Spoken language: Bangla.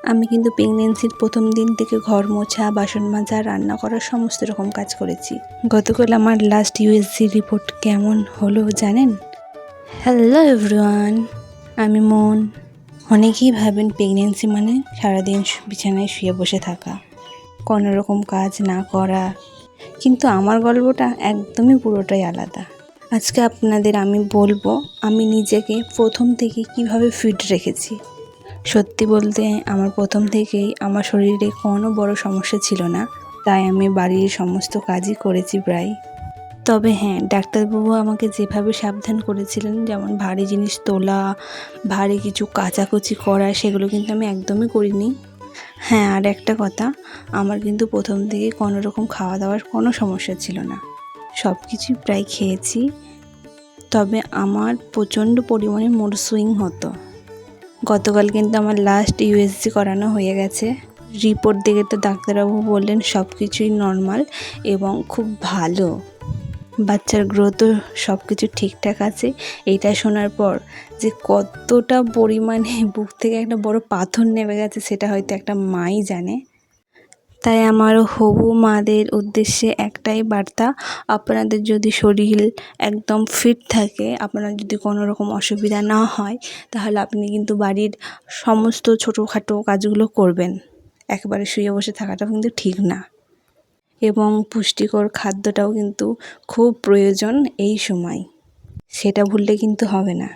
আমি কিন্তু প্রেগনেন্সির প্রথম দিন থেকে ঘর মোছা, বাসন মাজা, রান্না করা সমস্ত রকম কাজ করেছি। গতকাল আমার লাস্ট ইউএসজি রিপোর্ট কেমন হলো জানেন? হ্যালো এভরিওয়ান, আমি মন। অনেকেই ভাবেন প্রেগনেন্সি মানে সারাদিন বিছানায় শুয়ে বসে থাকা, কোনো রকম কাজ না করা, কিন্তু আমার গল্পটা একদমই পুরোটাই আলাদা। আজকে আপনাদের আমি বলবো আমি নিজেকে প্রথম থেকে কিভাবে ফিট রেখেছি। সত্যি বলতে আমার প্রথম থেকেই আমার শরীরে কোনো বড় সমস্যা ছিল না, তাই আমি বাড়ির সমস্ত কাজই করেছি প্রায়। তবে হ্যাঁ, ডাক্তারবাবু আমাকে যেভাবে সাবধান করেছিলেন, যেমন ভারী জিনিস তোলা, ভারী কিছু কাচাকুচি করা, সেগুলো কিন্তু আমি একদমই করিনি। হ্যাঁ, আর একটা কথা, আমার কিন্তু প্রথম থেকে কোনো রকম খাওয়া দাওয়ার কোনো সমস্যা ছিল না, সব কিছুই প্রায় খেয়েছি। তবে আমার প্রচণ্ড পরিমাণে মুড সুইং হতো। গতকাল কিন্তু আমার লাস্ট ইউএসজি করানো হয়ে গেছে। রিপোর্ট দেখে তো ডাক্তারবাবু বললেন সব কিছুই নর্মাল এবং খুব ভালো, বাচ্চার গ্রোথও সব কিছু ঠিকঠাক আছে। এইটা শোনার পর যে কতটা পরিমাণে বুক থেকে একটা বড় পাথর নেমে গেছে সেটা হয়তো একটা মাই জানে। তাই আমার হবু মাদের উদ্দেশ্যে একটাই বার্তা, আপনাদের যদি শরীর একদম ফিট থাকে, আপনার যদি কোনো রকম অসুবিধা না হয়, তাহলে আপনি কিন্তু বাড়ির সমস্ত ছোটোখাটো কাজগুলো করবেন। একবারে শুয়ে বসে থাকাটাও কিন্তু ঠিক না, এবং পুষ্টিকর খাদ্যটাও কিন্তু খুব প্রয়োজন এই সময়, সেটা ভুললে কিন্তু হবে না।